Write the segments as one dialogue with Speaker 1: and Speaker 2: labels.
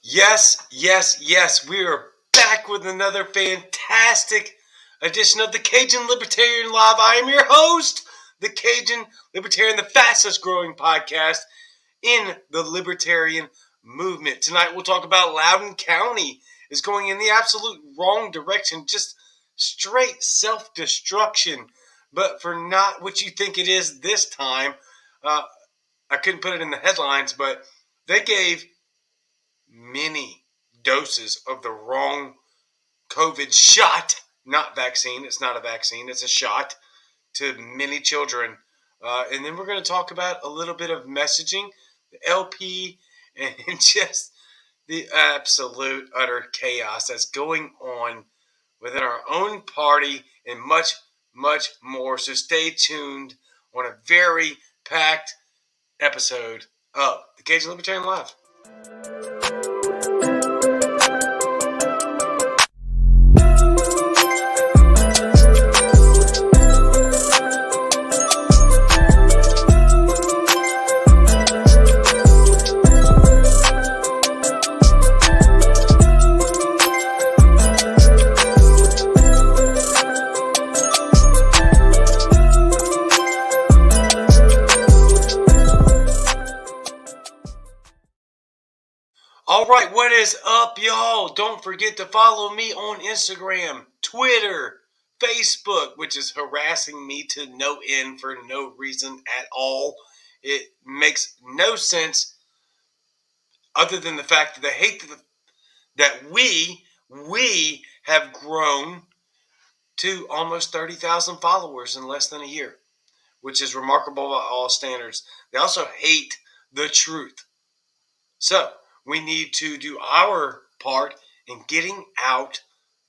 Speaker 1: Yes, yes, yes. We are back with another fantastic edition of the Cajun Libertarian Live. I am your host, the Cajun Libertarian, the fastest growing podcast in the libertarian movement. Tonight we'll talk about Louden County is going in the absolute wrong direction, just straight self-destruction, but for not what you think it is this time. I couldn't put it in the headlines, but they gave many doses of the wrong COVID shot, not vaccine. It's not a vaccine, it's a shot to many children. And then we're going to talk about a little bit of messaging, the LP, and just the absolute utter chaos that's going on within our own party and much, much more. So stay tuned on a very packed episode of the Cajun Libertarian Live. Alright, what is up, y'all? Don't forget to follow me on Instagram, Twitter, Facebook, which is harassing me to no end for no reason at all. It makes no sense other than the fact that they hate that we have grown to almost 30,000 followers in less than a year, which is remarkable by all standards. They also hate the truth. So, we need to do our part in getting out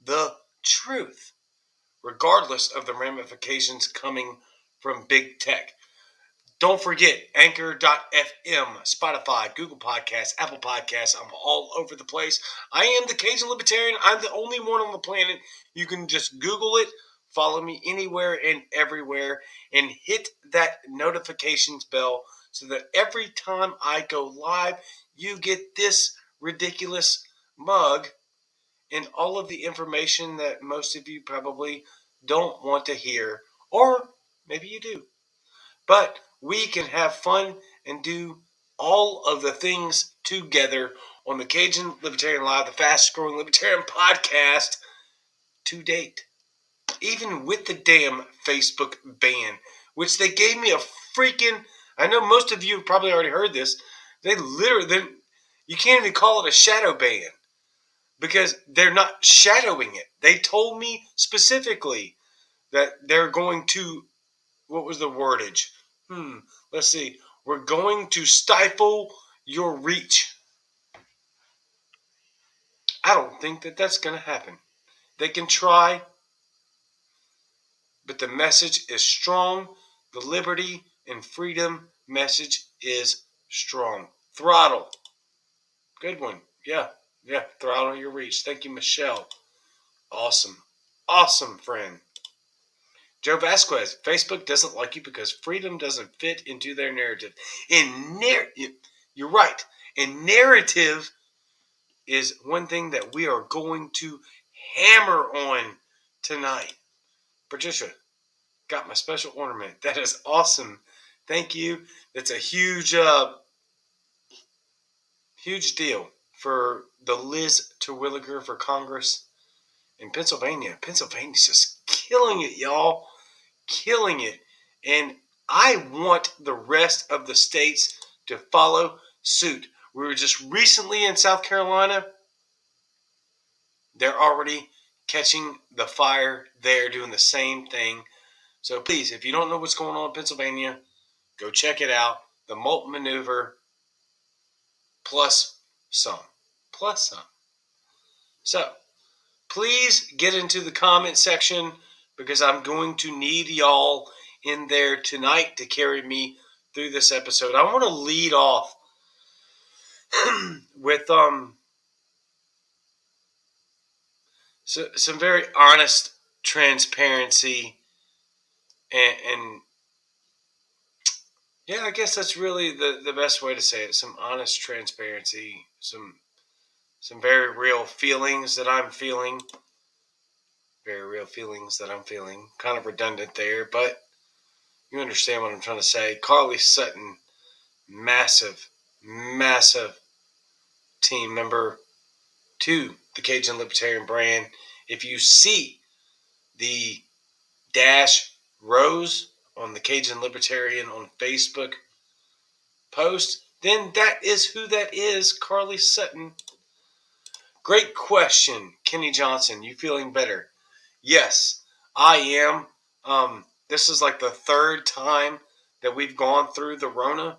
Speaker 1: the truth, regardless of the ramifications coming from big tech. Don't forget Anchor.fm, Spotify, Google Podcasts, Apple Podcasts. I'm all over the place. I am the Cajun Libertarian. I'm the only one on the planet. You can just Google it, follow me anywhere and everywhere, and hit that notifications bell so that every time I go live, you get this ridiculous mug and all of the information that most of you probably don't want to hear, or maybe you do. But we can have fun and do all of the things together on the Cajun Libertarian Live, the fastest growing libertarian podcast to date. Even with the damn Facebook ban, which they gave me a freaking, I know most of you have probably already heard this, you can't even call it a shadow ban because they're not shadowing it. They told me specifically that they're going to, what was the wordage? Let's see. We're going to stifle your reach. I don't think that that's going to happen. They can try, but the message is strong. The liberty and freedom message is strong. Throttle. Good one. Yeah. Throttle your reach. Thank you, Michelle. Awesome friend. Joe Vasquez, Facebook doesn't like you because freedom doesn't fit into their narrative. You're right. And narrative is one thing that we are going to hammer on tonight. Patricia, got my special ornament. That is awesome. Thank you. That's a huge deal for the Liz Terwilliger for Congress in Pennsylvania. Pennsylvania's just killing it, y'all. Killing it. And I want the rest of the states to follow suit. We were just recently in South Carolina. They're already catching the fire there, doing the same thing. So please, if you don't know what's going on in Pennsylvania, go check it out. The Molt Maneuver plus some. So please get into the comment section because I'm going to need y'all in there tonight to carry me through this episode. I want to lead off with some very honest transparency and yeah, I guess that's really the best way to say it. Some honest transparency, some some very real feelings that I'm feeling. Very real feelings that I'm feeling. Kind of redundant there, but you understand what I'm trying to say. Carly Sutton, massive, massive team member to the Cajun Libertarian brand. If you see the dash rose on the Cajun Libertarian on Facebook post, then that is who that is, Carly Sutton. Great question, Kenny Johnson. You feeling better? Yes, I am. This is like the third time that we've gone through the Rona.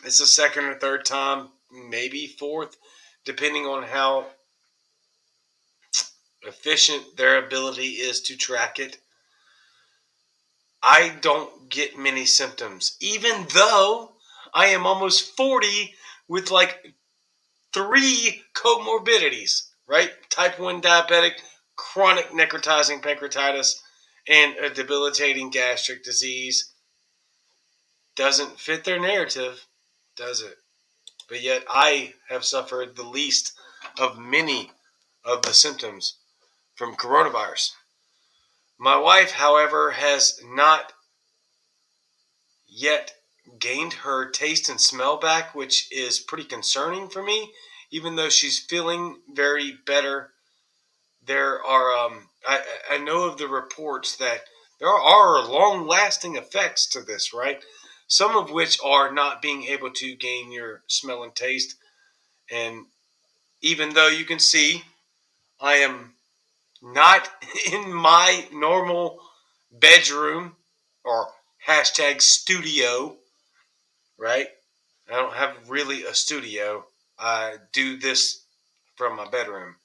Speaker 1: It's the second or third time, maybe fourth, depending on how efficient their ability is to track it. I don't get many symptoms, even though I am almost 40 with like 3 comorbidities, right? Type 1 diabetic, chronic necrotizing pancreatitis, and a debilitating gastric disease. Doesn't fit their narrative, does it? But yet I have suffered the least of many of the symptoms from coronavirus. My wife, however, has not yet gained her taste and smell back, which is pretty concerning for me, even though she's feeling very better. There are, I know of the reports that there are long-lasting effects to this, right? Some of which are not being able to gain your smell and taste. And even though you can see I am not in my normal bedroom or hashtag studio, right? I don't have really a studio. I do this from my bedroom.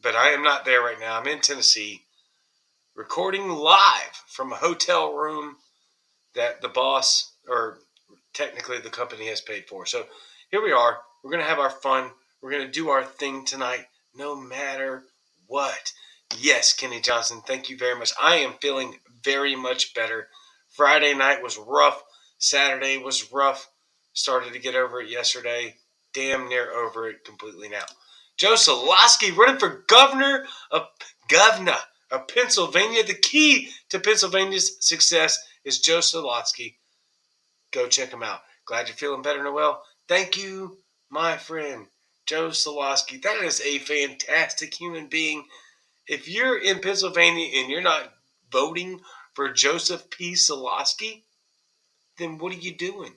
Speaker 1: But I am not there right now. I'm in Tennessee recording live from a hotel room that the boss, or technically the company, has paid for. So here we are. We're going to have our fun. We're going to do our thing tonight, no matter what. Yes, Kenny Johnson, thank you very much. I am feeling very much better. Friday night was rough. Saturday was rough. Started to get over it yesterday. Damn near over it completely now. Joe Solosky running for governor of Pennsylvania. The key to Pennsylvania's success is Joe Solosky. Go check him out. Glad you're feeling better, Noel. Thank you, my friend, Joe Solosky. That is a fantastic human being. If you're in Pennsylvania and you're not voting for Joseph P. Solosky, then what are you doing?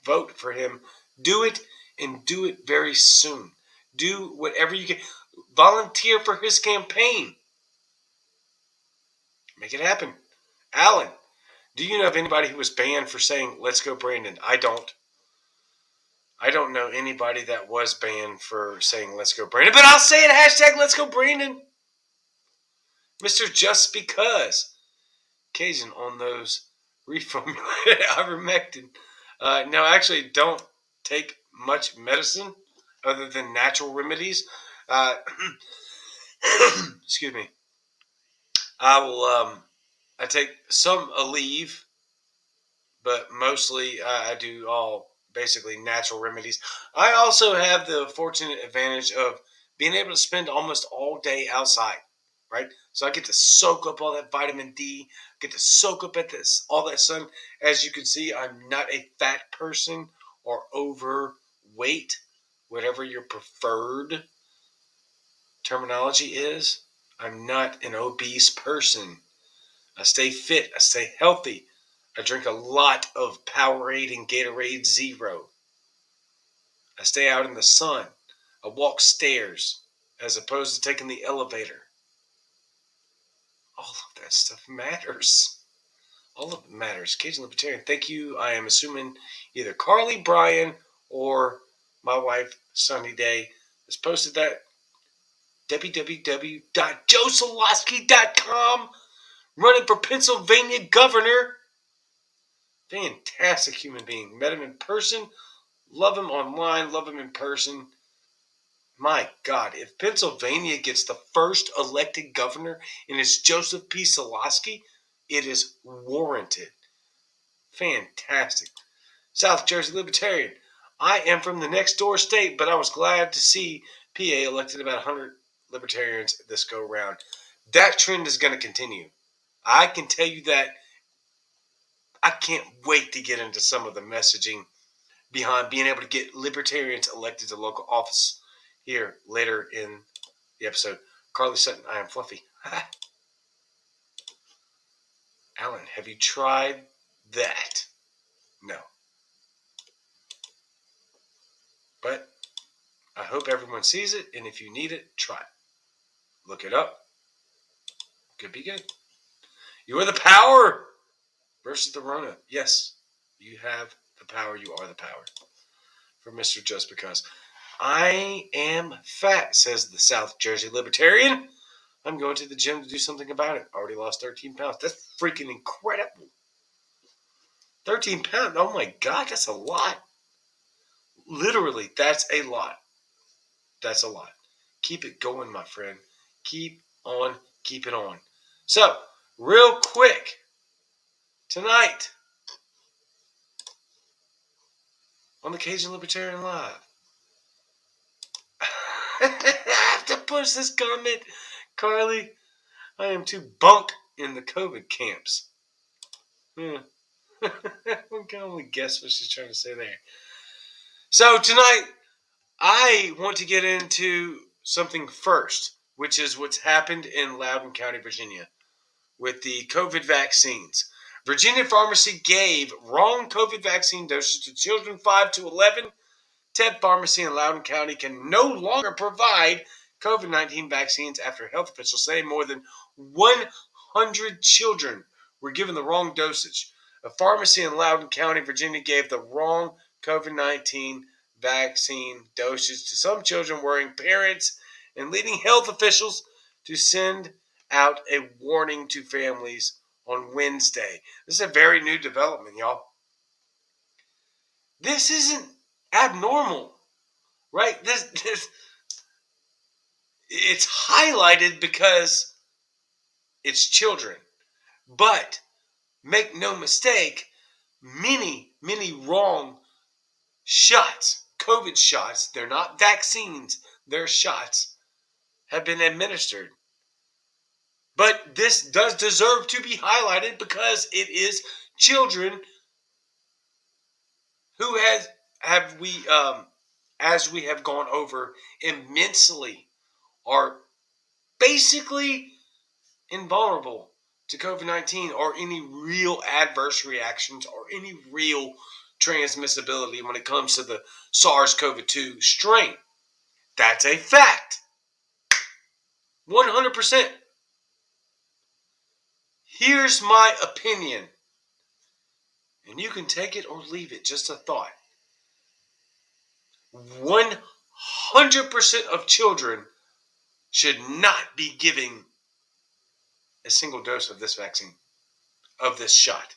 Speaker 1: Vote for him. Do it, and do it very soon. Do whatever you can. Volunteer for his campaign. Make it happen. Alan, do you know of anybody who was banned for saying, "Let's go Brandon"? I don't. I don't know anybody that was banned for saying "Let's go Brandon," but I'll say it, hashtag "Let's go Brandon." Mr. Just Because. Cajun on those reformulated ivermectin. No, actually, don't take much medicine other than natural remedies. Excuse me. I will. I take some Aleve, but mostly I do all basically natural remedies. I also have the fortunate advantage of being able to spend almost all day outside, right? So I get to soak up all that vitamin D, get to soak up at this all that sun. As you can see, I'm not a fat person or overweight, whatever your preferred terminology is. I'm not an obese person. I stay fit. I stay healthy. I drink a lot of Powerade and Gatorade Zero. I stay out in the sun. I walk stairs as opposed to taking the elevator. All of that stuff matters. All of it matters. Cajun Libertarian, thank you. I am assuming either Carly, Brian, or my wife, Sunny Day, has posted that. www.joesolosky.com. Running for Pennsylvania governor. Fantastic human being. Met him in person. Love him online. Love him in person. My God, if Pennsylvania gets the first elected governor and it's Joseph P. Solosky, it is warranted. Fantastic. South Jersey Libertarian. I am from the next door state, but I was glad to see PA elected about 100 libertarians this go round. That trend is going to continue. I can tell you that. I can't wait to get into some of the messaging behind being able to get libertarians elected to local office here later in the episode. Carly Sutton, I am Fluffy. Alan, have you tried that? No. But I hope everyone sees it, and if you need it, try it. Look it up. Could be good. You are the power versus the Rona. Yes, you have the power. You are the power. For Mr. Just Because. I am fat, says the South Jersey Libertarian. I'm going to the gym to do something about it. Already lost 13 pounds. That's freaking incredible. 13 pounds? Oh my God, that's a lot. Literally, that's a lot. That's a lot. Keep it going, my friend. Keep on keeping on. So, real quick, tonight on the Cajun Libertarian Live, I have to push this comment, Carly. I am too bunk in the COVID camps. We can only guess what she's trying to say there. So tonight, I want to get into something first, which is what's happened in Loudon County, Virginia, with the COVID vaccines. Virginia Pharmacy gave wrong COVID vaccine doses to children 5 to 11. TED Pharmacy in Loudon County can no longer provide COVID-19 vaccines after health officials say more than 100 children were given the wrong dosage. A pharmacy in Loudon County, Virginia, gave the wrong COVID-19 vaccine dosage to some children, worrying parents and leading health officials to send out a warning to families on Wednesday. This is a very new development, y'all. This isn't abnormal, right? This it's highlighted because it's children. But make no mistake, many wrong shots, COVID shots, they're not vaccines, they're shots, have been administered. But this does deserve to be highlighted because it is children who as we have gone over immensely, are basically invulnerable to COVID-19 or any real adverse reactions or any real transmissibility when it comes to the SARS-CoV-2 strain. That's a fact. 100%. Here's my opinion, and you can take it or leave it, just a thought. 100% of children should not be giving a single dose of this vaccine, of this shot.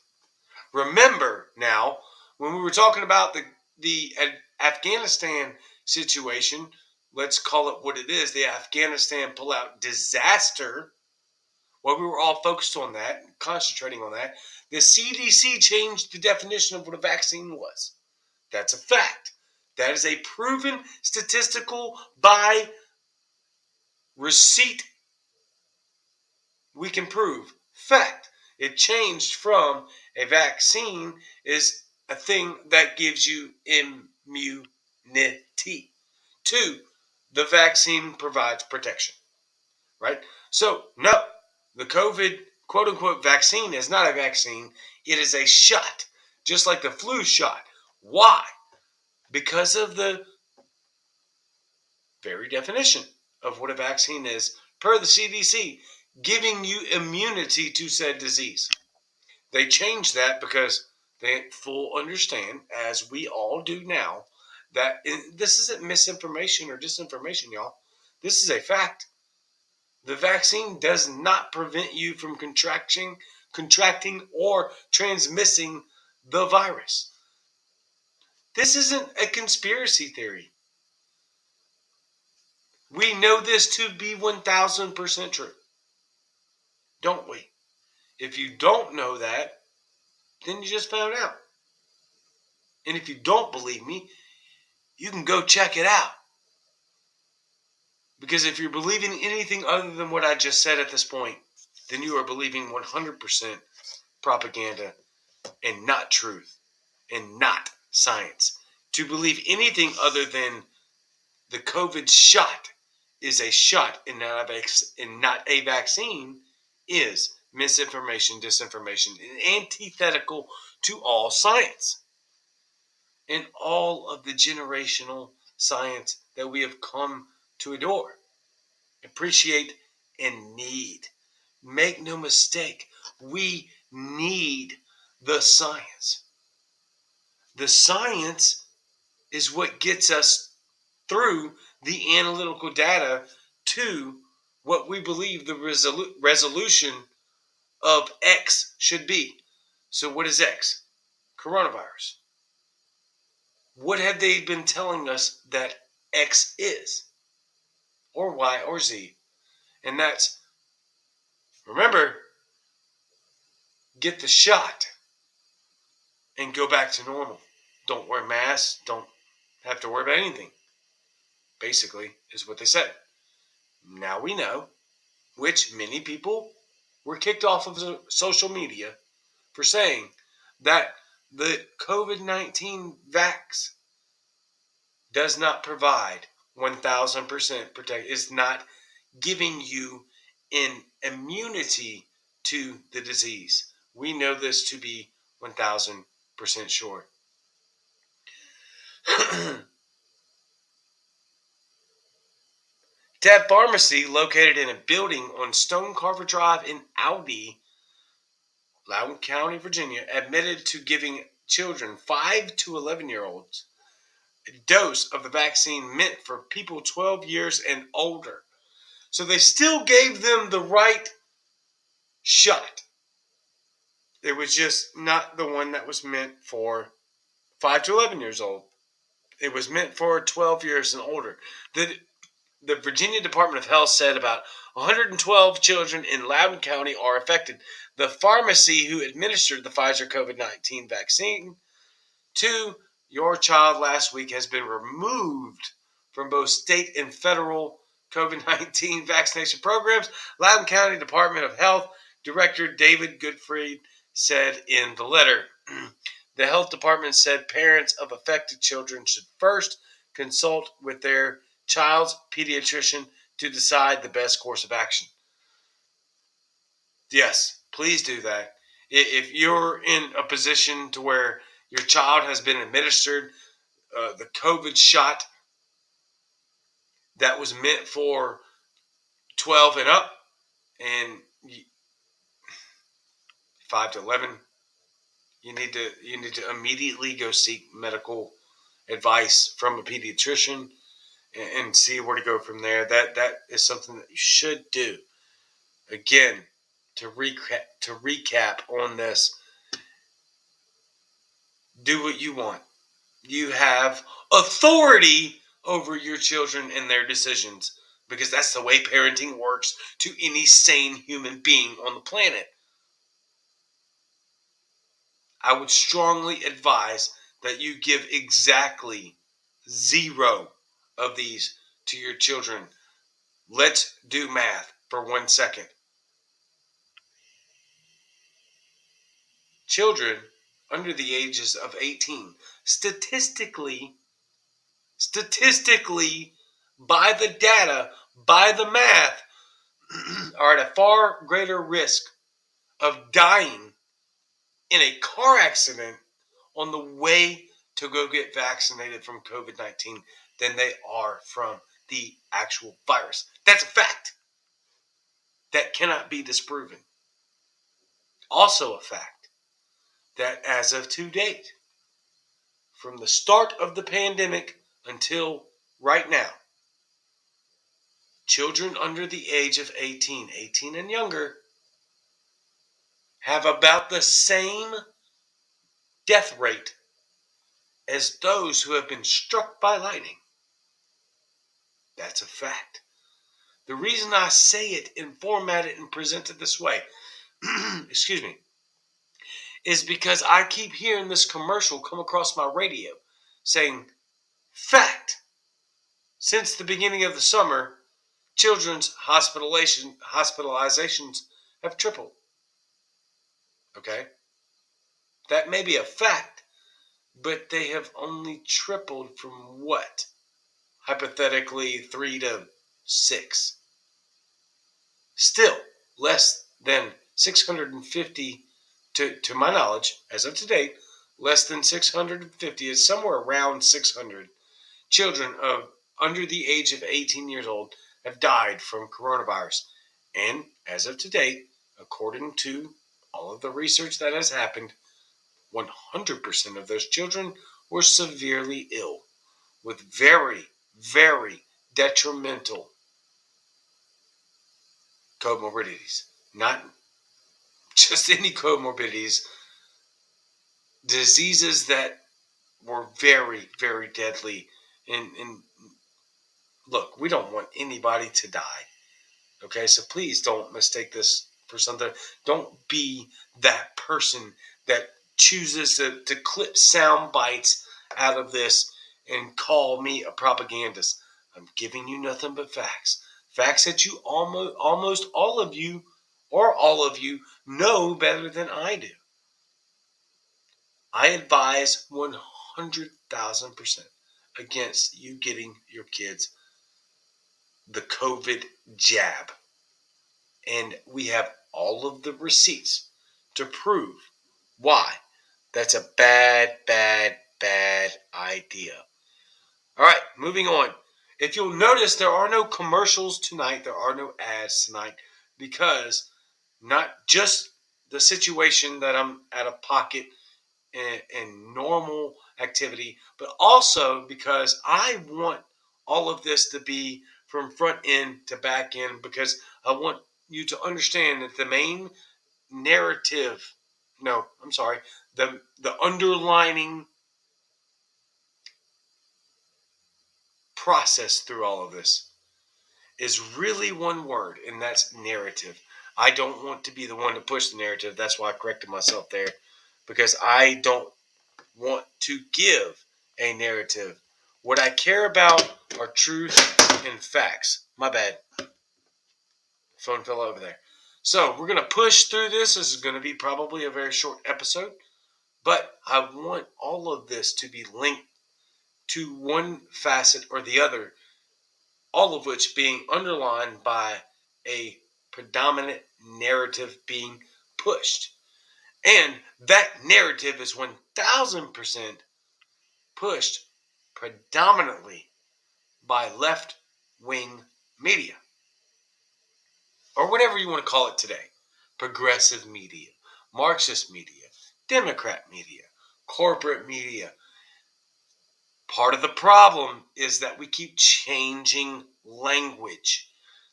Speaker 1: Remember now, when we were talking about the Afghanistan situation, let's call it what it is, the Afghanistan pullout disaster, while we were all focused on that, concentrating on that, the CDC changed the definition of what a vaccine was. That's a fact. That is a proven statistical by receipt. We can prove fact. It changed from a vaccine is a thing that gives you immunity to the vaccine provides protection, right? So, no, the COVID quote-unquote vaccine is not a vaccine. It is a shot, just like the flu shot. Why? Because of the very definition of what a vaccine is, per the CDC, giving you immunity to said disease. They changed that because they full understand, as we all do now, that this isn't misinformation or disinformation, y'all. This is a fact. The vaccine does not prevent you from contracting or transmitting the virus. This isn't a conspiracy theory. We know this to be 1,000% true, don't we? If you don't know that, then you just found out. And if you don't believe me, you can go check it out. Because if you're believing anything other than what I just said at this point, then you are believing 100% propaganda and not truth and not science. To believe anything other than the COVID shot is a shot and not a vaccine is misinformation, disinformation, and antithetical to all science and all of the generational science that we have come to adore, appreciate, and need. Make no mistake, we need the science. The science is what gets us through the analytical data to what we believe the resolution of X should be. So what is X? Coronavirus. What have they been telling us that X is? Or Y or Z? And that's, remember, get the shot and go back to normal. Don't wear masks. Don't have to worry about anything. Basically, is what they said. Now we know, which many people were kicked off of social media for saying that the COVID-19 vax does not provide 1,000% protection. It's not giving you an immunity to the disease. We know this to be 1,000% sure. Tab Pharmacy, located in a building on Stone Carver Drive in Audi, Louden County, Virginia, admitted to giving children 5 to 11-year-olds a dose of the vaccine meant for people 12 years and older. So they still gave them the right shot. It was just not the one that was meant for 5 to 11 years old. It was meant for 12 years and older. The Virginia Department of Health said about 112 children in Loudon County are affected. The pharmacy who administered the Pfizer COVID-19 vaccine to your child last week has been removed from both state and federal COVID-19 vaccination programs. Loudon County Department of Health Director David Goodfried said in the letter. The health department said parents of affected children should first consult with their child's pediatrician to decide the best course of action. Yes, please do that. If you're in a position to where your child has been administered the COVID shot that was meant for 12 and up, and 5 to 11, you need to immediately go seek medical advice from a pediatrician and see where to go from there. That is something that you should do. Again, to recap on this, do what you want. You have authority over your children and their decisions, because that's the way parenting works to any sane human being on the planet. I would strongly advise that you give exactly 0 of these to your children. Let's do math for 1 second. Children under the ages of 18, statistically, by the data, by the math, are at a far greater risk of dying in a car accident on the way to go get vaccinated from COVID-19 than they are from the actual virus. That's a fact. That cannot be disproven. Also a fact that as of to date, from the start of the pandemic until right now, children under the age of 18 and younger, have about the same death rate as those who have been struck by lightning. That's a fact. The reason I say it and format it and present it this way, excuse me, is because I keep hearing this commercial come across my radio saying, Fact. Since the beginning of the summer, children's hospitalizations have tripled. Okay? That may be a fact, but they have only tripled from what? Hypothetically, 3 to 6. Still, less than 650, to my knowledge, as of today, less than 650 is somewhere around 600 children of under the age of 18 years old have died from coronavirus. And as of today, according to all of the research that has happened, 100% of those children were severely ill with very, very detrimental comorbidities. Not just any comorbidities, diseases that were very, very deadly. And look, we don't want anybody to die. Okay, so please don't mistake this for something. Don't be that person that chooses to clip sound bites out of this and call me a propagandist. I'm giving you nothing but facts. Facts that you almost all of you or all of you know better than I do. I advise 100,000% against you getting your kids the COVID jab. And we have all of the receipts to prove why that's a bad, bad, bad idea. All right, moving on. If you'll notice, there are no commercials tonight. There are no ads tonight because not just the situation that I'm out of pocket and normal activity, but also because I want all of this to be from front end to back end because I want you to understand that the main narrative, no, I'm sorry, the underlining process through all of this is really one word, and that's narrative. I don't want to be the one to push the narrative. That's why I corrected myself there, because I don't want to give a narrative. What I care about are truth and facts. My bad. Phone fell over there. So we're going to push through this. This is going to be probably a very short episode, but I want all of this to be linked to one facet or the other, all of which being underlined by a predominant narrative being pushed. And that narrative is 1,000% pushed predominantly by left-wing media, or whatever you want to call it today. Progressive media, Marxist media, Democrat media, corporate media. Part of the problem is that we keep changing language.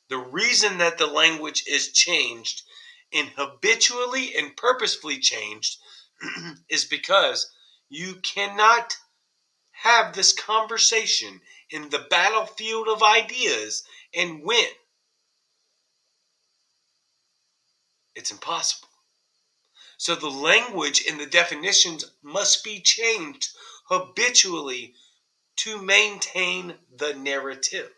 Speaker 1: The reason that the language is changed and habitually and purposefully changed is because you cannot have this conversation in the battlefield of ideas and win. It's impossible. So the language and the definitions must be changed habitually to maintain the narrative.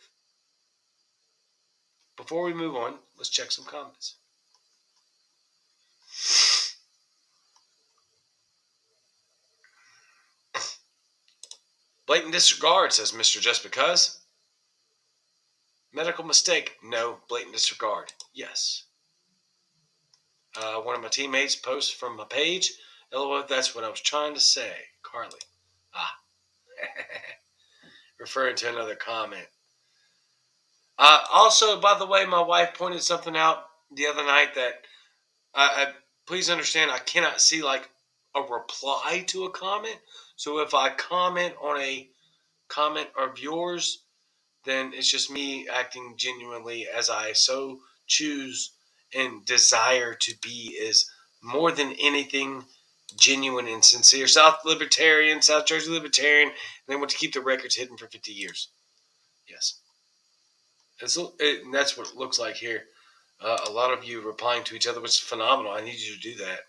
Speaker 1: Before we move on, let's check some comments. Blatant disregard, says Mr. Just Because. Medical mistake. No. Blatant disregard. Yes. One of my teammates posts from my page. LOL, that's what I was trying to say. Carly. Ah. Referring to another comment. Also, by the way, my wife pointed something out the other night that please understand I cannot see like a reply to a comment. So if I comment on a comment of yours, then it's just me acting genuinely as I so choose and desire to be, is more than anything genuine and sincere. South Jersey Libertarian, and they want to keep the records hidden for 50 years. Yes. That's what it looks like here. A lot of you replying to each other, which is phenomenal. I need you to do that.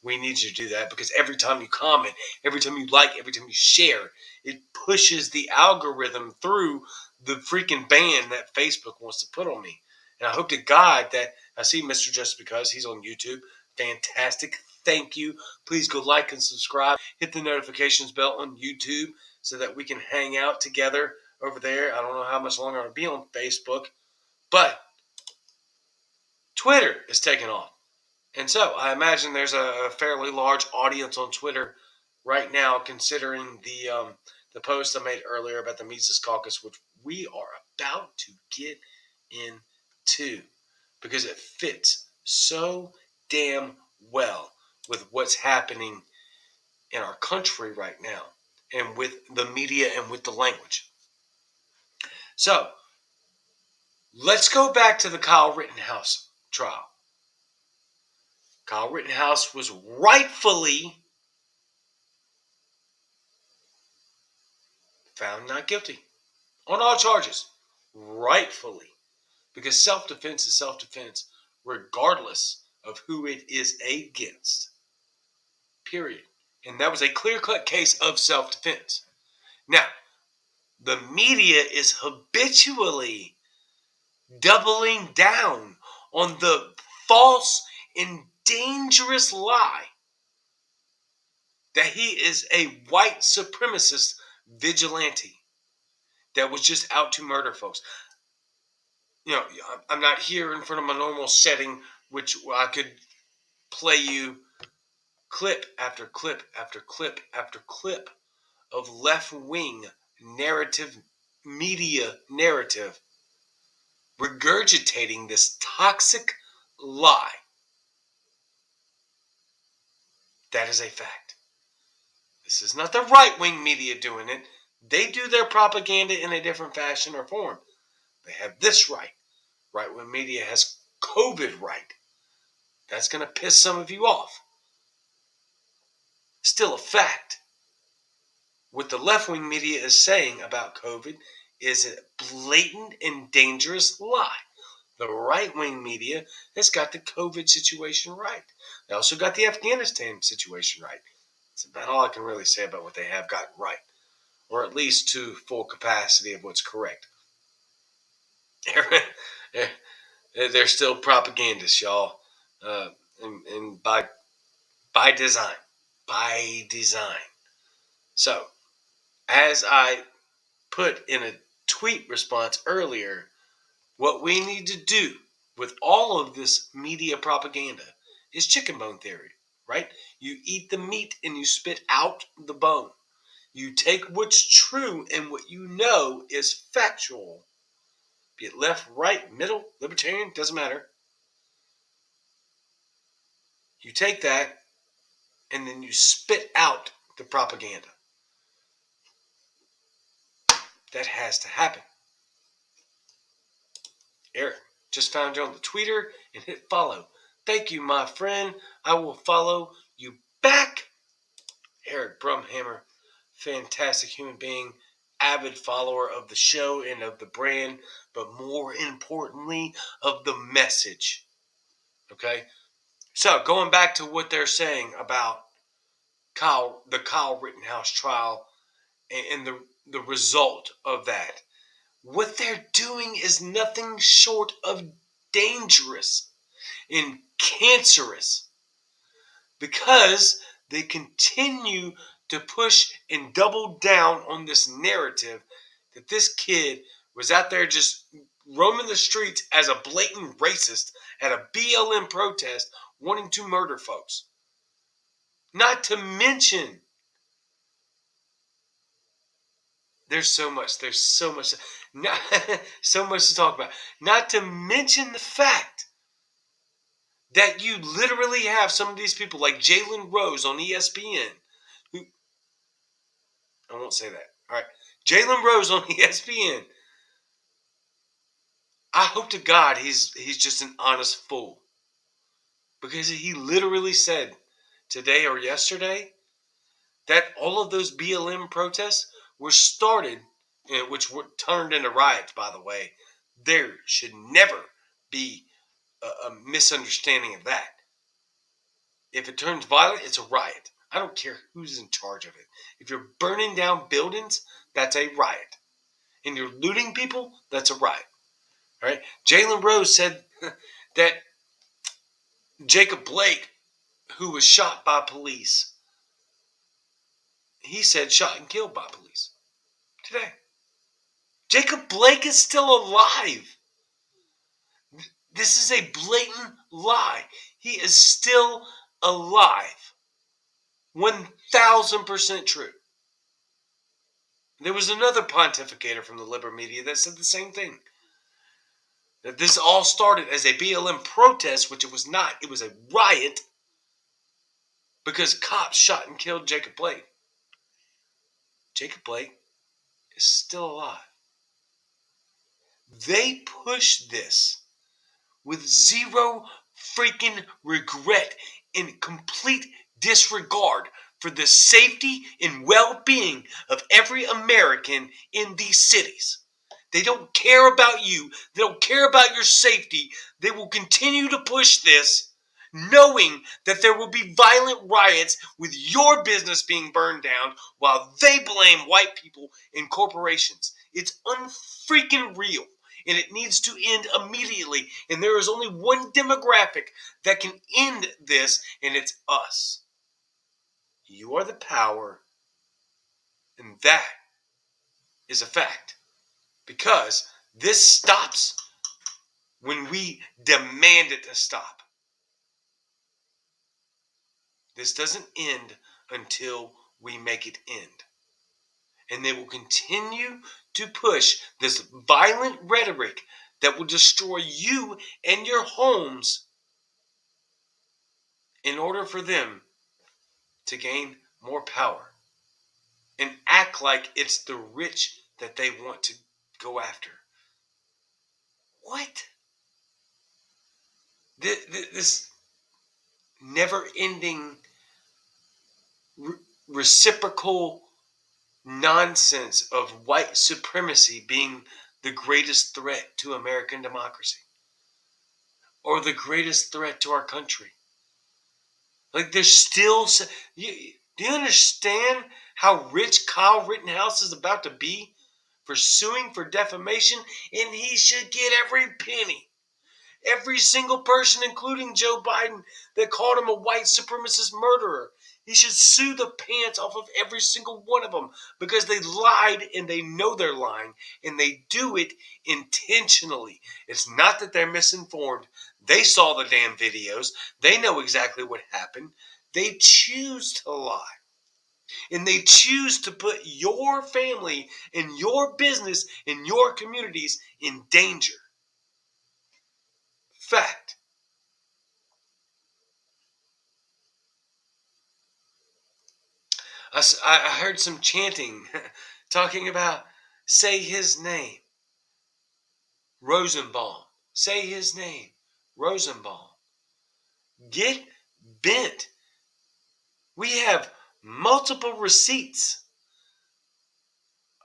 Speaker 1: We need you to do that, because every time you comment, every time you like, every time you share, it pushes the algorithm through the freaking ban that Facebook wants to put on me. And I hope to God that I see Mr. Just Because. He's on YouTube. Fantastic. Thank you. Please go like and subscribe. Hit the notifications bell on YouTube so that we can hang out together over there. I don't know how much longer I'll be on Facebook, but Twitter is taking off. And so I imagine there's a fairly large audience on Twitter right now, considering the post I made earlier about the Mises Caucus, which we are about to get into, because it fits so damn well with what's happening in our country right now, and with the media and with the language. So let's go back to the Kyle Rittenhouse trial. Kyle Rittenhouse was rightfully found not guilty on all charges, rightfully, because self-defense is self-defense regardless of who it is against, period. And that was a clear-cut case of self-defense. Now, the media is habitually doubling down on the false and dangerous lie that he is a white supremacist vigilante that was just out to murder folks. I'm not here in front of my normal setting, which I could play you clip after clip after clip after clip of left-wing media narrative, regurgitating this toxic lie. That is a fact. This is not the right-wing media doing it. They do their propaganda in a different fashion or form. They have this right. Right-wing media has COVID right. That's going to piss some of you off. Still a fact. What the left-wing media is saying about COVID is a blatant and dangerous lie. The right-wing media has got the COVID situation right. They also got the Afghanistan situation right. That's about all I can really say about what they have gotten right, or at least to full capacity of what's correct. They're still propagandists, y'all, and by design. By design. So, as I put in a tweet response earlier, what we need to do with all of this media propaganda is chicken bone theory, right? You eat the meat and you spit out the bone. You take what's true and what you know is factual, be it left, right, middle, libertarian, doesn't matter. You take that and then you spit out the propaganda. That has to happen. Eric, just found you on the Twitter and hit follow. Thank you, my friend. I will follow you back. Eric Brumhammer, fantastic human being, avid follower of the show and of the brand, but more importantly, of the message. Okay? So, going back to what they're saying about the Kyle Rittenhouse trial and the result of that. What they're doing is nothing short of dangerous and cancerous, because they continue to push and double down on this narrative that this kid was out there just roaming the streets as a blatant racist at a BLM protest wanting to murder folks. Not to mention, there's so much, so much to talk about. Not to mention the fact that you literally have some of these people like Jalen Rose on ESPN, who, I won't say that. All right, Jalen Rose on ESPN. I hope to God he's just an honest fool, because he literally said today or yesterday that all of those BLM protests were started, which were turned into riots, by the way. There should never be a misunderstanding of that. If it turns violent, it's a riot. I don't care who's in charge of it. If you're burning down buildings, that's a riot. And you're looting people, that's a riot. All right? Jalen Rose said that Jacob Blake, who was shot by police, he said shot and killed by police today. Jacob Blake is still alive. This is a blatant lie. He is still alive. 1,000% true. There was another pontificator from the liberal media that said the same thing. That this all started as a BLM protest, which it was not. It was a riot because cops shot and killed Jacob Blake. Jacob Blake is still alive. They pushed this with zero freaking regret and complete disregard for the safety and well-being of every American in these cities. They don't care about you. They don't care about your safety. They will continue to push this, knowing that there will be violent riots with your business being burned down while they blame white people and corporations. It's unfreaking real. And it needs to end immediately. And there is only one demographic that can end this, and it's us. You are the power, and that is a fact. Because this stops when we demand it to stop. This doesn't end until we make it end. And they will continue to push this violent rhetoric that will destroy you and your homes in order for them to gain more power and act like it's the rich that they want to go after. What? This never-ending reciprocal nonsense of white supremacy being the greatest threat to American democracy or the greatest threat to our country. Like there's still... do you understand how rich Kyle Rittenhouse is about to be for suing for defamation? And he should get every penny. Every single person, including Joe Biden, that called him a white supremacist murderer. He should sue the pants off of every single one of them because they lied and they know they're lying and they do it intentionally. It's not that they're misinformed. They saw the damn videos. They know exactly what happened. They choose to lie. And they choose to put your family and your business and your communities in danger. Fact. I heard some chanting talking about say his name, Rosenbaum. Say his name, Rosenbaum. Get bent. We have multiple receipts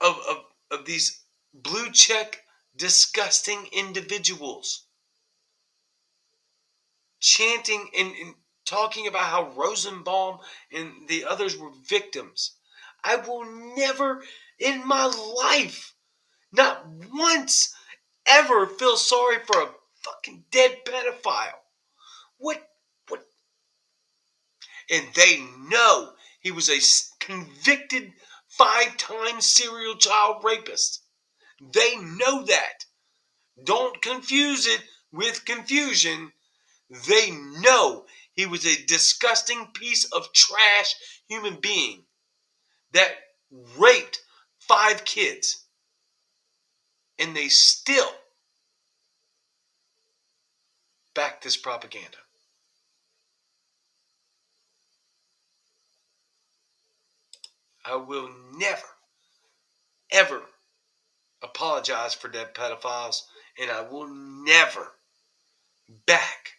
Speaker 1: of these blue check disgusting individuals chanting and talking about how Rosenbaum and the others were victims. I will never in my life, not once, ever feel sorry for a fucking dead pedophile. What? And they know he was a convicted 5-time serial child rapist. They know that. Don't confuse it with confusion. They know he was a disgusting piece of trash human being that raped 5 kids. And they still back this propaganda. I will never, ever apologize for dead pedophiles, and I will never back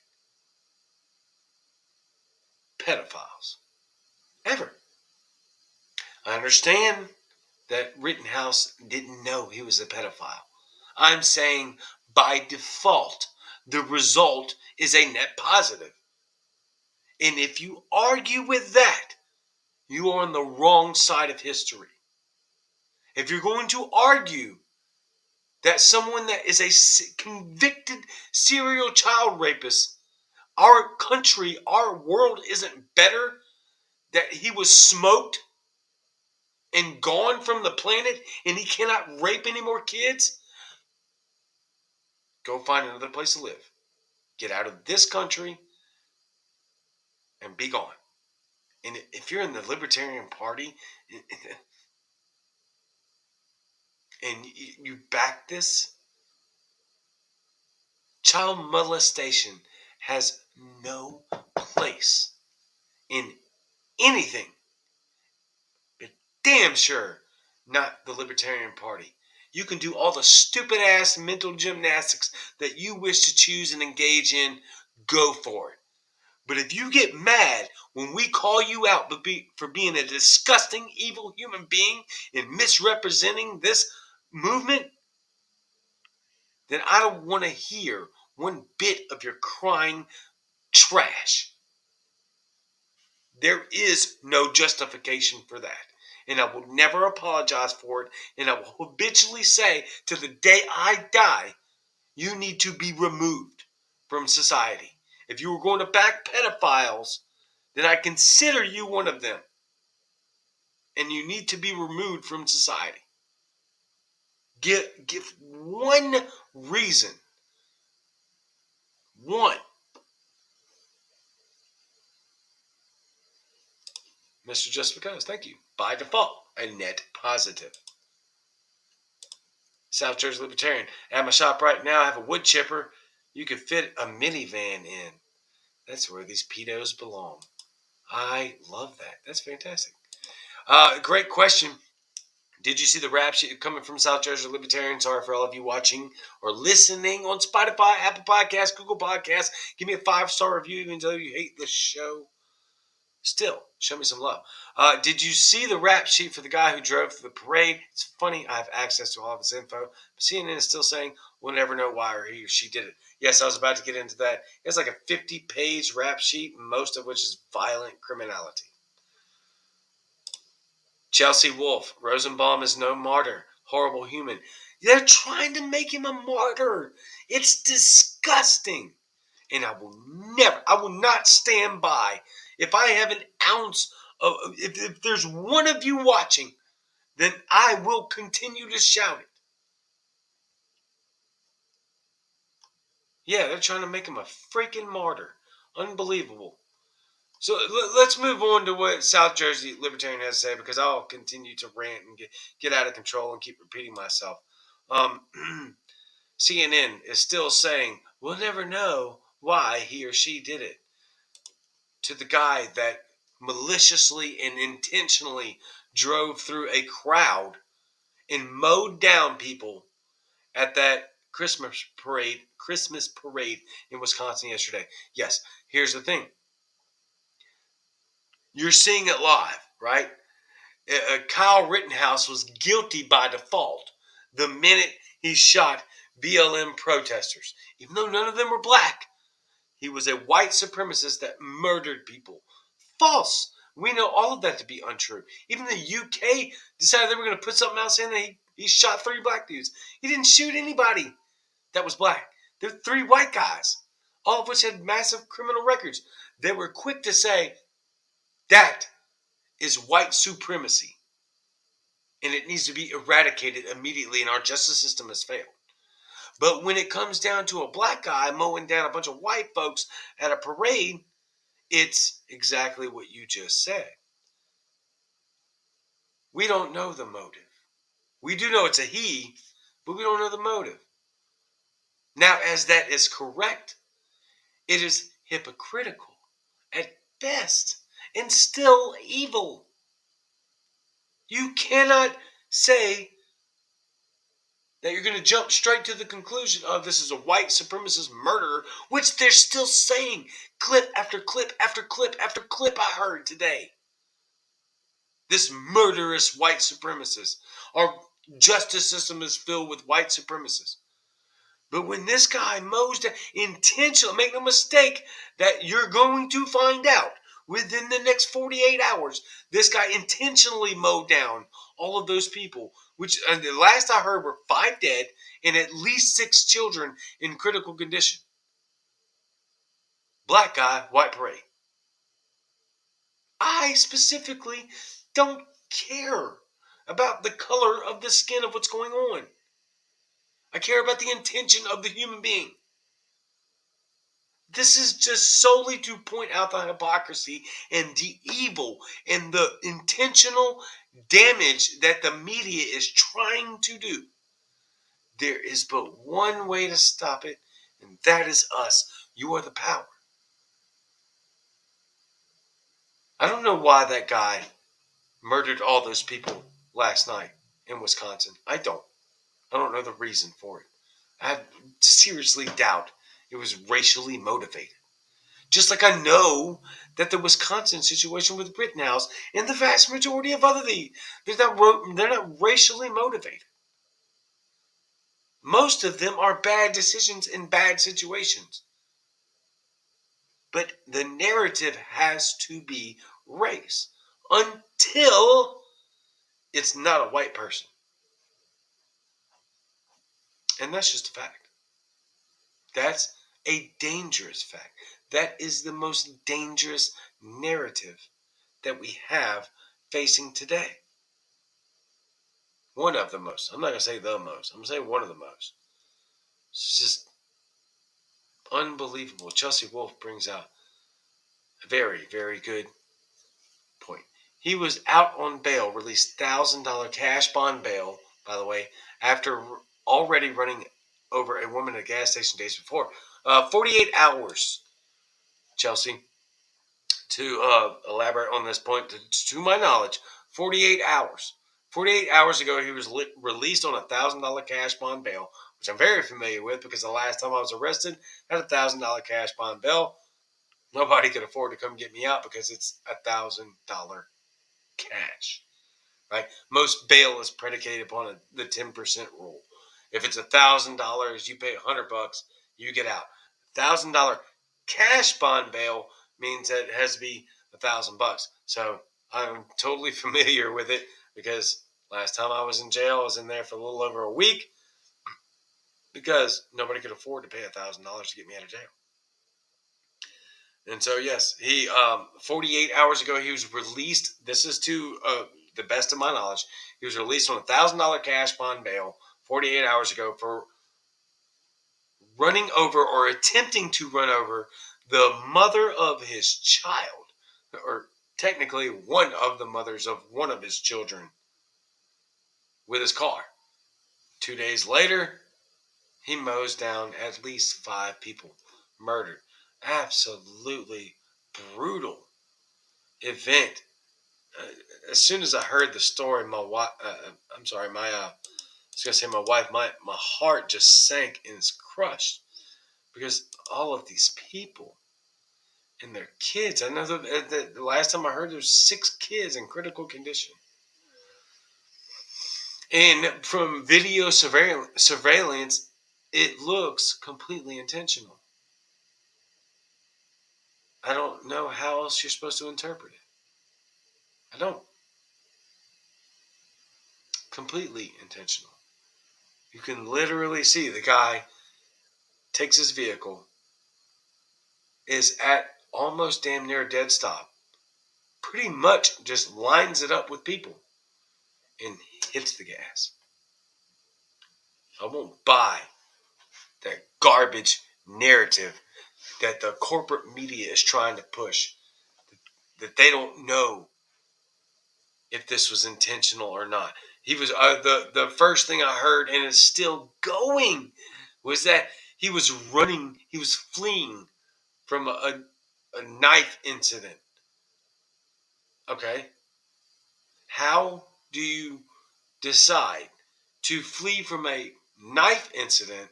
Speaker 1: pedophiles. Ever. I understand that Rittenhouse didn't know he was a pedophile. I'm saying by default, the result is a net positive. And if you argue with that, you are on the wrong side of history. If you're going to argue that someone that is a convicted serial child rapist, our country, our world isn't better, that he was smoked and gone from the planet and he cannot rape any more kids, go find another place to live. Get out of this country and be gone. And if you're in the Libertarian Party and you back this, child molestation has no place in anything, but damn sure not the Libertarian Party. You can do all the stupid ass mental gymnastics that you wish to choose and engage in, go for it. But if you get mad when we call you out for being a disgusting, evil human being and misrepresenting this movement, then I don't want to hear one bit of your crying trash. There is no justification for that. And I will never apologize for it. And I will habitually say to the day I die, you need to be removed from society. If you were going to back pedophiles, then I consider you one of them. And you need to be removed from society. Give one reason. One. Mr. Just Because, thank you. By default, a net positive. South Jersey Libertarian. At my shop right now, I have a wood chipper. You could fit a minivan in. That's where these pedos belong. I love that. That's fantastic. Great question. Did you see the rap sheet coming from South Jersey Libertarian? Sorry for all of you watching or listening on Spotify, Apple Podcasts, Google Podcasts. Give me a 5-star review even though you hate the show. Still, show me some love. Did you see the rap sheet for the guy who drove the parade? It's funny, I have access to all of his info. But CNN is still saying we'll never know why or he or she did it. Yes, I was about to get into that. It's like a 50-page rap sheet, most of which is violent criminality. Chelsea Wolf, Rosenbaum is no martyr. Horrible human. They're trying to make him a martyr. It's disgusting. And I will not stand by. If I have an ounce of, if there's one of you watching, then I will continue to shout it. Yeah, they're trying to make him a freaking martyr. Unbelievable. So let's move on to what South Jersey Libertarian has to say, because I'll continue to rant and get out of control and keep repeating myself. CNN is still saying, we'll never know why he or she did it. To the guy that maliciously and intentionally drove through a crowd and mowed down people at that Christmas parade in Wisconsin yesterday. Yes, here's the thing. You're seeing it live, right? Kyle Rittenhouse was guilty by default the minute he shot BLM protesters. Even though none of them were black, he was a white supremacist that murdered people. False. We know all of that to be untrue. Even the UK decided they were going to put something out saying that he shot 3 black dudes. He didn't shoot anybody that was black. There were 3 white guys, all of which had massive criminal records. They were quick to say, that is white supremacy. And it needs to be eradicated immediately, and our justice system has failed. But when it comes down to a black guy mowing down a bunch of white folks at a parade, it's exactly what you just said. We don't know the motive. We do know it's a he, but we don't know the motive. Now, as that is correct, it is hypocritical at best and still evil. You cannot say that you're going to jump straight to the conclusion of this is a white supremacist murderer, which they're still saying clip after clip after clip after clip I heard today. This murderous white supremacist. Our justice system is filled with white supremacists. But when this guy mows down, intentionally, make no mistake that you're going to find out within the next 48 hours, this guy intentionally mowed down all of those people, which the last I heard were 5 dead and at least 6 children in critical condition. Black guy, white parade. I specifically don't care about the color of the skin of what's going on. I care about the intention of the human being. This is just solely to point out the hypocrisy and the evil and the intentional damage that the media is trying to do. There is but one way to stop it, and that is us. You are the power. I don't know why that guy murdered all those people last night in Wisconsin. I don't know the reason for it. I seriously doubt it was racially motivated. Just like I know that the Wisconsin situation with Rittenhouse and the vast majority of other they're not racially motivated. Most of them are bad decisions in bad situations. But the narrative has to be race until it's not a white person. And that's just a fact. That's a dangerous fact. That is the most dangerous narrative that we have facing today. One of the most. I'm not going to say the most. I'm going to say one of the most. It's just unbelievable. Chelsea Wolfe brings out a very, very good point. He was out on bail, released $1,000 cash bond bail, by the way, after already running over a woman at a gas station days before. 48 hours, Chelsea, to elaborate on this point, to my knowledge, 48 hours. 48 hours ago, he was released on a $1,000 cash bond bail, which I'm very familiar with because the last time I was arrested, I had a $1,000 cash bond bail. Nobody could afford to come get me out because it's $1,000 cash, right? Most bail is predicated upon the 10% rule. If it's $1,000, you pay $100, you get out. $1,000 cash bond bail means that it has to be $1,000. So I'm totally familiar with it because last time I was in jail, I was in there for a little over a week because nobody could afford to pay $1,000 to get me out of jail. And so, yes, he 48 hours ago, he was released. This is to the best of my knowledge. He was released on a $1,000 cash bond bail 48 hours ago for running over or attempting to run over the mother of his child, or technically one of the mothers of one of his children, with his car. 2 days later, he mows down at least 5 people, murdered. Absolutely brutal event. As soon as I heard the story, my wife, my heart just sank and is crushed because all of these people and their kids. I know that the last time I heard there was 6 kids in critical condition. And from video surveillance, it looks completely intentional. I don't know how else you're supposed to interpret it. I don't. Completely intentional. You can literally see the guy takes his vehicle, is at almost damn near a dead stop, pretty much just lines it up with people, and hits the gas. I won't buy that garbage narrative that the corporate media is trying to push, that they don't know if this was intentional or not. He was the first thing I heard, and it's still going, was that he was fleeing from a knife incident. Okay, how do you decide to flee from a knife incident,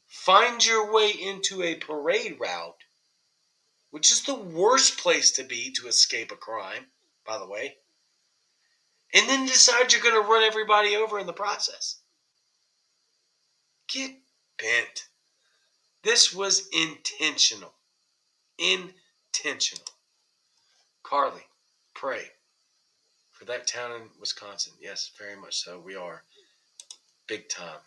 Speaker 1: find your way into a parade route, which is the worst place to be to escape a crime, by the way, and then decide you're going to run everybody over in the process? Get bent. This was intentional. Intentional. Carly, pray for that town in Wisconsin. Yes, very much so. We are big time.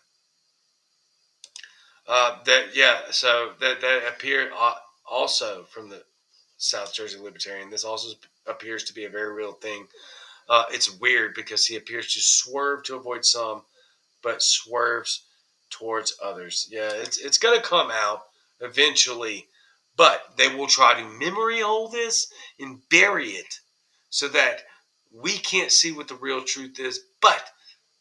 Speaker 1: So that appeared also from the South Jersey Libertarian. This also appears to be a very real thing. It's weird because he appears to swerve to avoid some, but swerves towards others. Yeah, it's going to come out eventually, but they will try to memory hold this and bury it so that we can't see what the real truth is. But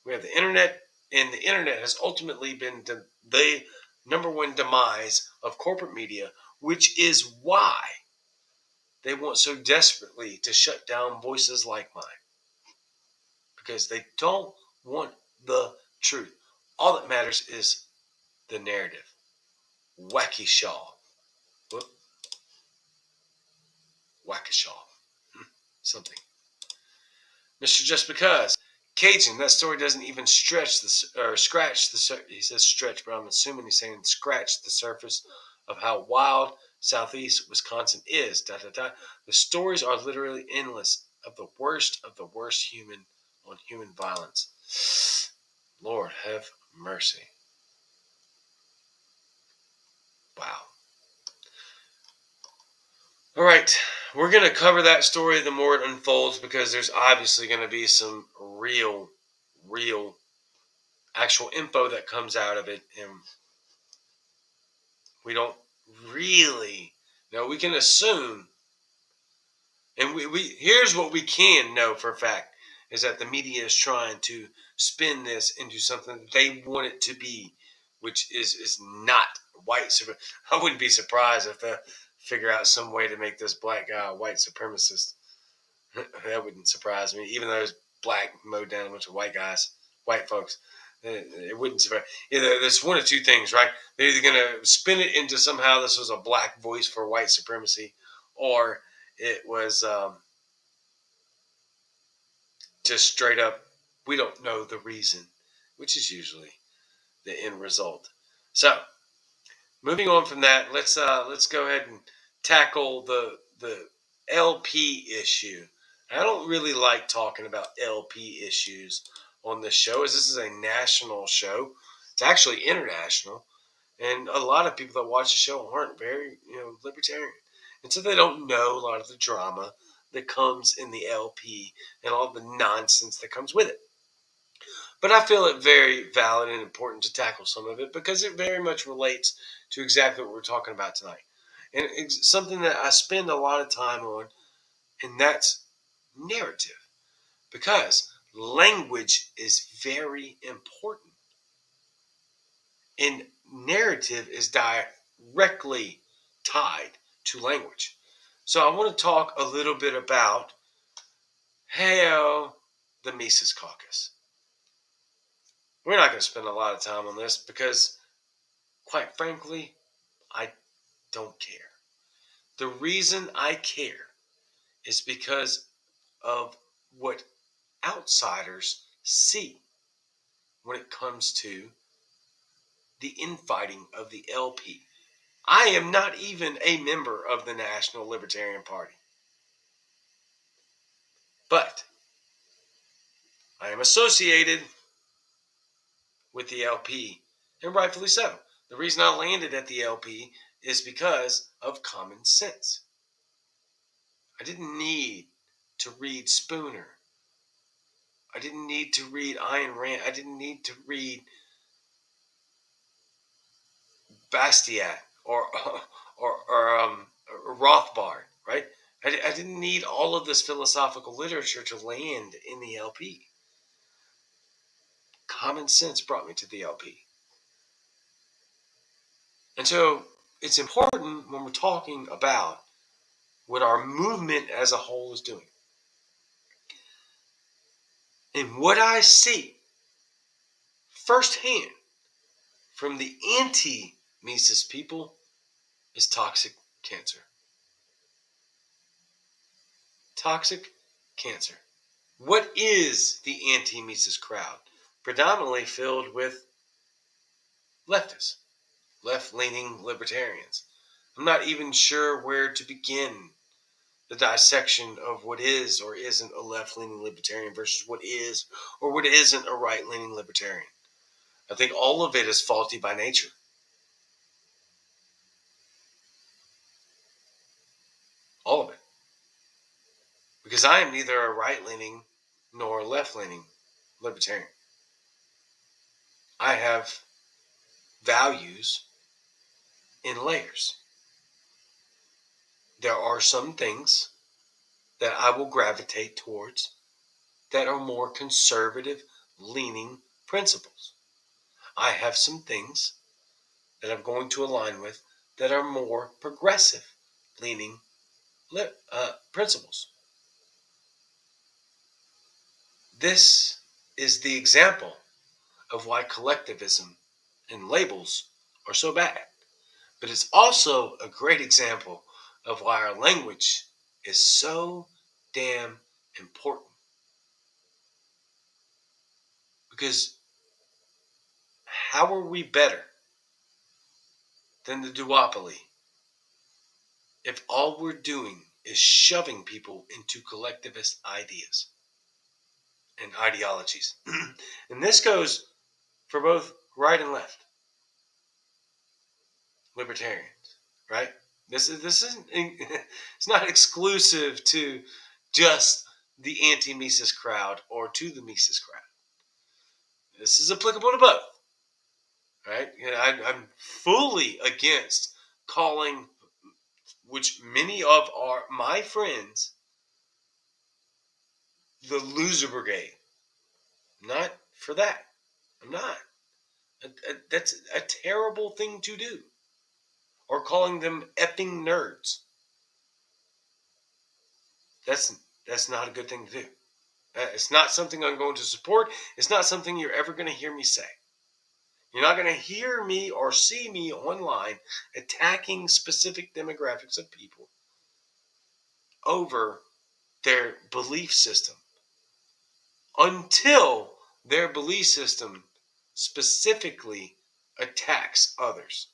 Speaker 1: we have the internet, and the internet has ultimately been the number one demise of corporate media, which is why they want so desperately to shut down voices like mine, because they don't want the truth. All that matters is the narrative. Waukesha. Waukesha. Something. Mr. Just Because. Cajun, that story doesn't even scratch the surface. He says stretch, but I'm assuming he's saying scratch the surface of how wild southeast Wisconsin is. The stories are literally endless of the worst human on human violence. Lord have mercy. Wow. All right, we're going to cover that story the more it unfolds, because there's obviously going to be some real actual info that comes out of it, and we don't really know. We can assume, and we here's what we can know for a fact, is that the media is trying to spin this into something that they want it to be, which is not white supremacy. I wouldn't be surprised if they figure out some way to make this black guy a white supremacist. That wouldn't surprise me, even though it's black mowed down a bunch of white guys, white folks. It wouldn't surprise. Either there's one of two things, right? They're either going to spin it into somehow this was a black voice for white supremacy, or it was just straight up, we don't know the reason, which is usually the end result. So, moving on from that, let's go ahead and tackle the LP issue. I don't really like talking about LP issues on this show, as this is a national show. It's actually international, and a lot of people that watch the show aren't very, libertarian, and so they don't know a lot of the drama that comes in the LP and all the nonsense that comes with it. But I feel it very valid and important to tackle some of it, because it very much relates to exactly what we're talking about tonight. And it's something that I spend a lot of time on, and that's narrative. Because language is very important. And narrative is directly tied to language. So I want to talk a little bit about the Mises Caucus. We're not going to spend a lot of time on this because, quite frankly, I don't care. The reason I care is because of what outsiders see when it comes to the infighting of the LP. I am not even a member of the National Libertarian Party, but I am associated with the LP, and rightfully so. The reason I landed at the LP is because of common sense. I didn't need to read Spooner. I didn't need to read Ayn Rand. I didn't need to read Bastiat or Rothbard, right? I didn't need all of this philosophical literature to land in the LP. Common sense brought me to the LP. And so it's important when we're talking about what our movement as a whole is doing. And what I see firsthand from the anti-Mises people is toxic cancer. Toxic cancer. What is the anti-Mises crowd? Predominantly filled with leftists, left-leaning libertarians. I'm not even sure where to begin the dissection of what is or isn't a left-leaning libertarian versus what is or what isn't a right-leaning libertarian. I think all of it is faulty by nature. All of it. Because I am neither a right-leaning nor a left-leaning libertarian. I have values in layers. There are some things that I will gravitate towards that are more conservative leaning principles. I have some things that I'm going to align with that are more progressive leaning principles. This is the example of why collectivism and labels are so bad. But it's also a great example of why our language is so damn important. Because how are we better than the duopoly if all we're doing is shoving people into collectivist ideas and ideologies? And this goes for both right and left libertarians, right? This isn't it's not exclusive to just the anti-Mises crowd or to the Mises crowd. This is applicable to both, right? I'm fully against calling, which many of my friends, the loser brigade. Not for that. I'm not. That's a terrible thing to do. Or calling them effing nerds. That's not a good thing to do. It's not something I'm going to support. It's not something you're ever going to hear me say. You're not going to hear me or see me online attacking specific demographics of people over their belief system until their belief system specifically attacks others,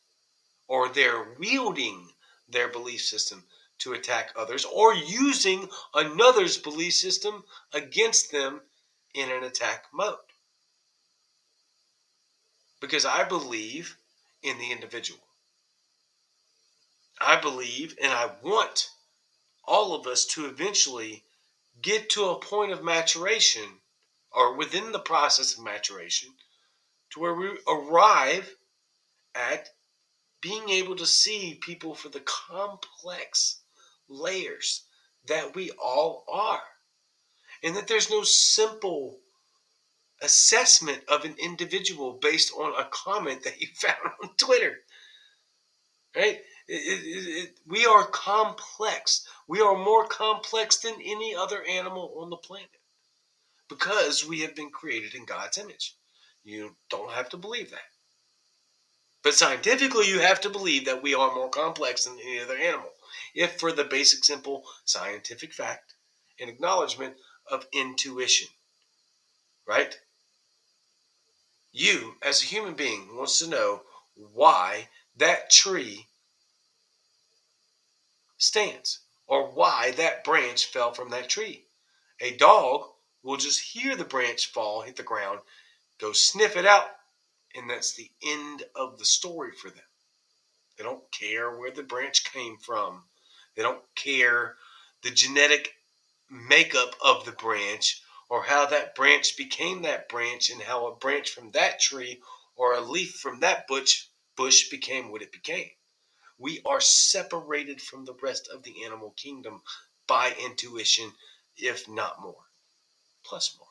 Speaker 1: or they're wielding their belief system to attack others, or using another's belief system against them in an attack mode. Because I believe in the individual. I believe and I want all of us to eventually get to a point of maturation, or within the process of maturation, to where we arrive at being able to see people for the complex layers that we all are. And that there's no simple assessment of an individual based on a comment that you found on Twitter. Right? We are complex. We are more complex than any other animal on the planet because we have been created in God's image. You don't have to believe that. But scientifically, you have to believe that we are more complex than any other animal, if for the basic, simple scientific fact and acknowledgement of intuition. Right? You, as a human being, wants to know why that tree stands, or why that branch fell from that tree. A dog will just hear the branch fall, hit the ground, go sniff it out, and that's the end of the story for them. They don't care where the branch came from. They don't care the genetic makeup of the branch, or how that branch became that branch, and how a branch from that tree or a leaf from that bush became what it became. We are separated from the rest of the animal kingdom by intuition, if not more, plus more.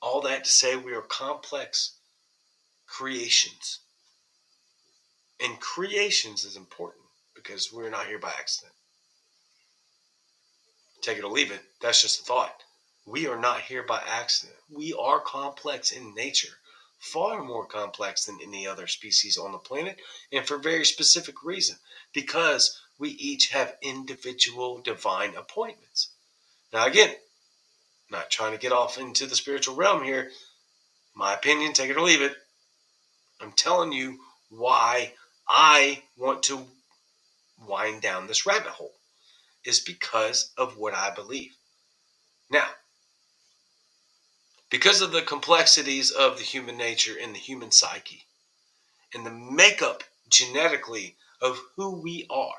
Speaker 1: All that to say, we are complex creations. And creations is important because we're not here by accident. Take it or leave it, that's just a thought. We are not here by accident. We are complex in nature, far more complex than any other species on the planet, and for a very specific reason, because we each have individual divine appointments. Now again, not trying to get off into the spiritual realm here. My opinion, take it or leave it. telling you why I want to wind down this rabbit hole is because of what I believe. Now, because of the complexities of the human nature and the human psyche and the makeup genetically of who we are,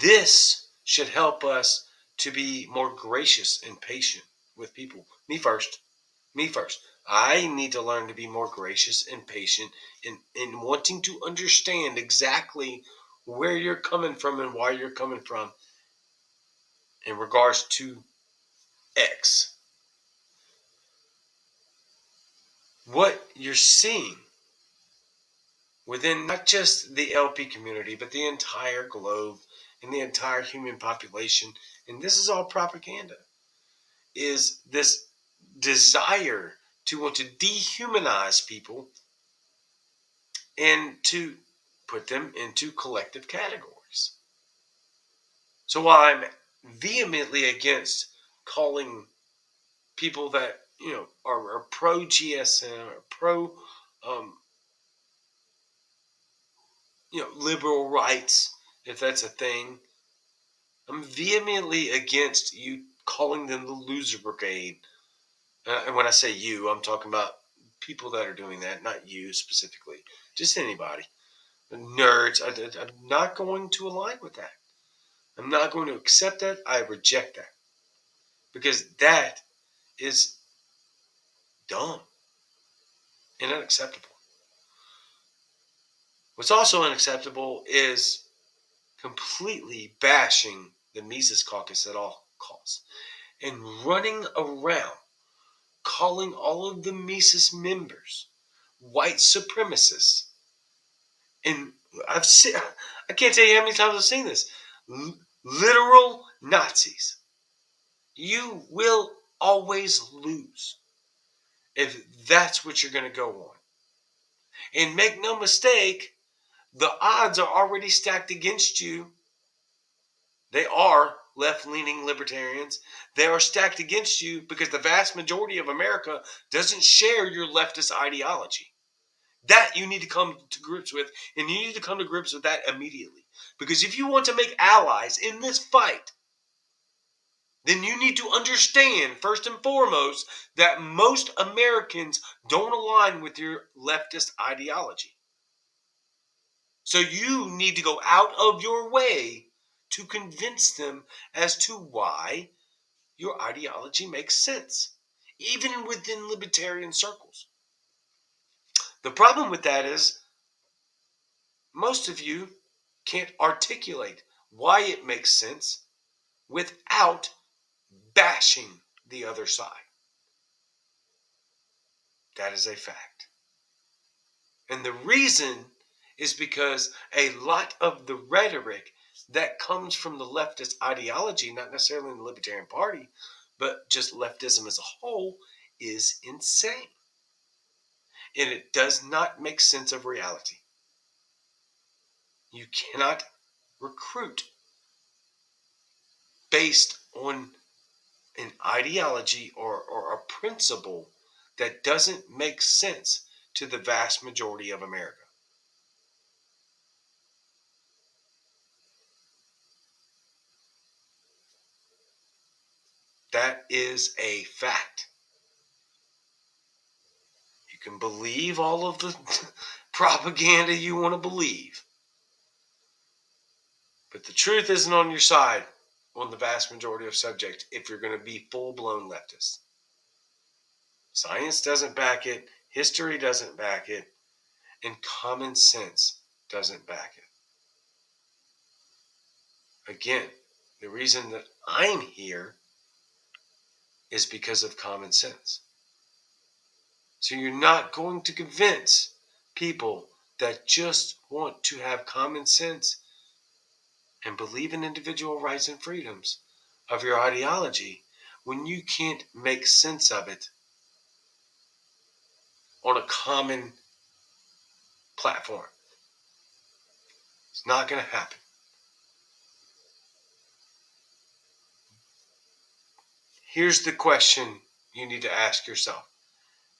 Speaker 1: this should help us to be more gracious and patient with people. Me first. I need to learn to be more gracious and patient in wanting to understand exactly where you're coming from and why you're coming from in regards to X. What you're seeing within not just the LP community, but the entire globe and the entire human population, and this is all propaganda, is this desire to want to dehumanize people and to put them into collective categories. So while I'm vehemently against calling people that are pro GSM or pro liberal rights, if that's a thing, I'm vehemently against you calling them the loser brigade. And when I say you, I'm talking about people that are doing that, not you specifically, just anybody. Nerds. I'm not going to align with that. I'm not going to accept that. I reject that. Because that is dumb and unacceptable. What's also unacceptable is completely bashing the Mises Caucus at all costs and running around calling all of the Mises members white supremacists. And I can't tell you how many times I've seen this. Literal Nazis. You will always lose if that's what you're going to go on. And make no mistake, the odds are already stacked against you. They are left-leaning libertarians. They are stacked against you because the vast majority of America doesn't share your leftist ideology. That you need to come to grips with, and you need to come to grips with that immediately. Because if you want to make allies in this fight, then you need to understand, first and foremost, that most Americans don't align with your leftist ideology. So you need to go out of your way to convince them as to why your ideology makes sense, even within libertarian circles. The problem with that is most of you can't articulate why it makes sense without bashing the other side. That is a fact. And the reason is because a lot of the rhetoric that comes from the leftist ideology, not necessarily in the Libertarian Party, but just leftism as a whole, is insane. And it does not make sense of reality. You cannot recruit based on an ideology or a principle that doesn't make sense to the vast majority of America. That is a fact. You can believe all of the propaganda you want to believe, but the truth isn't on your side on the vast majority of subjects if you're going to be full-blown leftist. Science doesn't back it, history doesn't back it, and common sense doesn't back it. Again, the reason that I'm here is because of common sense. So you're not going to convince people that just want to have common sense and believe in individual rights and freedoms of your ideology when you can't make sense of it on a common platform. It's not going to happen. Here's the question you need to ask yourself.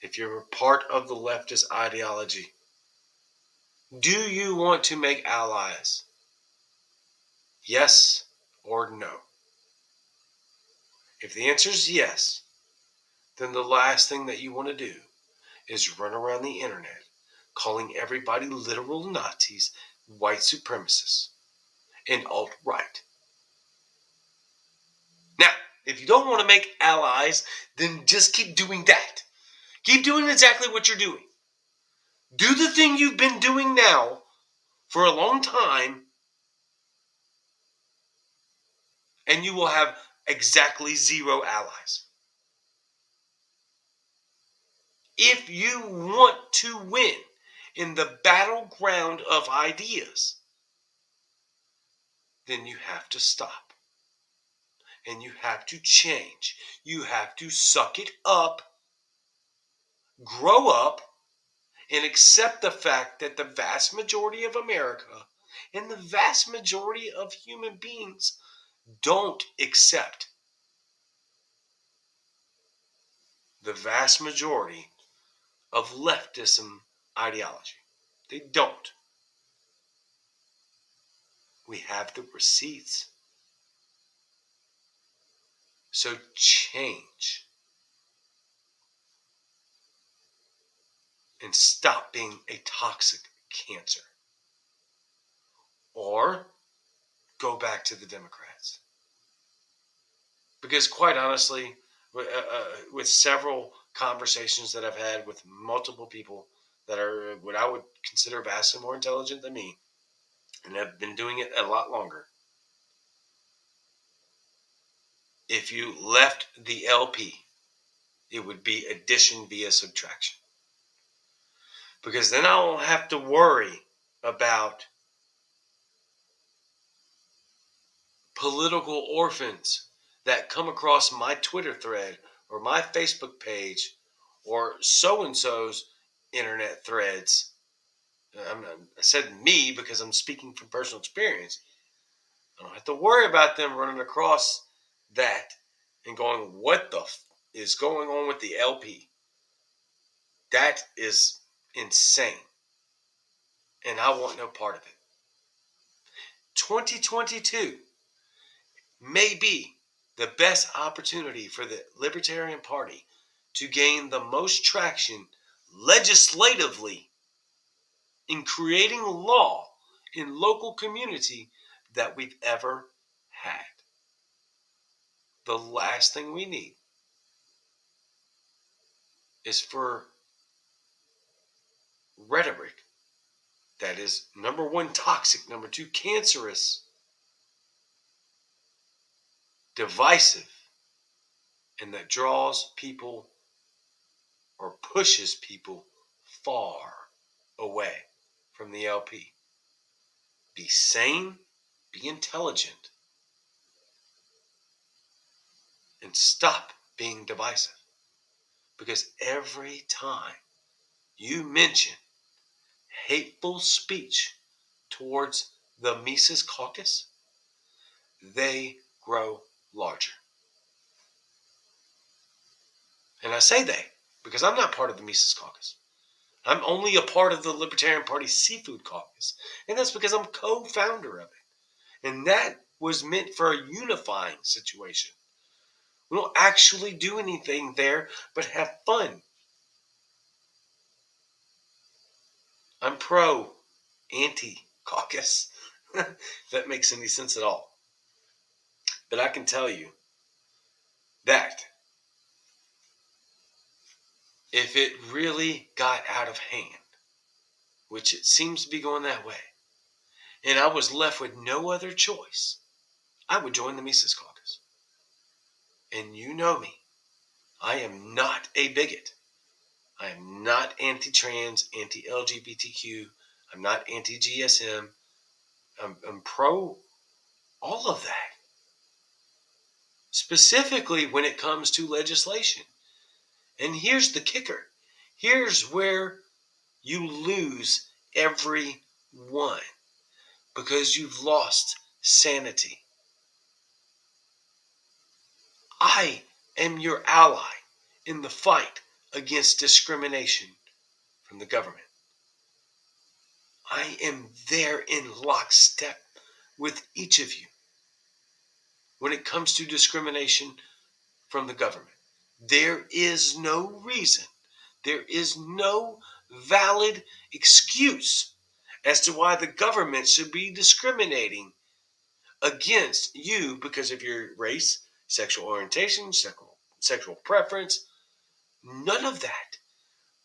Speaker 1: if you're a part of the leftist ideology, do you want to make allies? Yes or no? If the answer is yes, then the last thing that you want to do is run around the internet calling everybody literal Nazis, white supremacists, and alt-right. Now, if you don't want to make allies, then just keep doing that. Keep doing exactly what you're doing. Do the thing you've been doing now for a long time, and you will have exactly 0 allies. If you want to win in the battleground of ideas, then you have to stop. And you have to change. You have to suck it up, grow up, and accept the fact that the vast majority of America and the vast majority of human beings don't accept the vast majority of leftism ideology. They don't. We have the receipts. So change. And stop being a toxic cancer. Or go back to the Democrats. Because quite honestly, with several conversations that I've had with multiple people that are what I would consider vastly more intelligent than me, and have been doing it a lot longer, if you left the LP, it would be addition via subtraction. Because then I don't have to worry about political orphans that come across my Twitter thread or my Facebook page or so-and-so's internet threads. I said me because I'm speaking from personal experience. I don't have to worry about them running across that and going, what the is going on with the LP? That is insane. And I want no part of it. 2022 may be the best opportunity for the Libertarian Party to gain the most traction legislatively in creating law in local community that we've ever had. The last thing we need is for rhetoric that is, number one, toxic, number two, cancerous, divisive, and that draws people or pushes people far away from the LP. Be sane, be intelligent, and stop being divisive. Because every time you mention hateful speech towards the Mises Caucus, they grow larger. And I say they because I'm not part of the Mises Caucus. I'm only a part of the Libertarian Party Seafood Caucus. And that's because I'm co-founder of it. And that was meant for a unifying situation. We don't actually do anything there but have fun. I'm pro-anti-caucus. If that makes any sense at all. But I can tell you that if it really got out of hand, which it seems to be going that way, and I was left with no other choice, I would join the Mises Caucus. And you know me. I am not a bigot. I am not anti-trans, anti-LGBTQ. I'm not anti-GSM. I'm pro all of that. Specifically when it comes to legislation. And here's the kicker. Here's where you lose every one. Because you've lost sanity. I am your ally in the fight against discrimination from the government. I am there in lockstep with each of you when it comes to discrimination from the government. There is no reason, there is no valid excuse as to why the government should be discriminating against you because of your race, sexual orientation, sexual preference. None of that.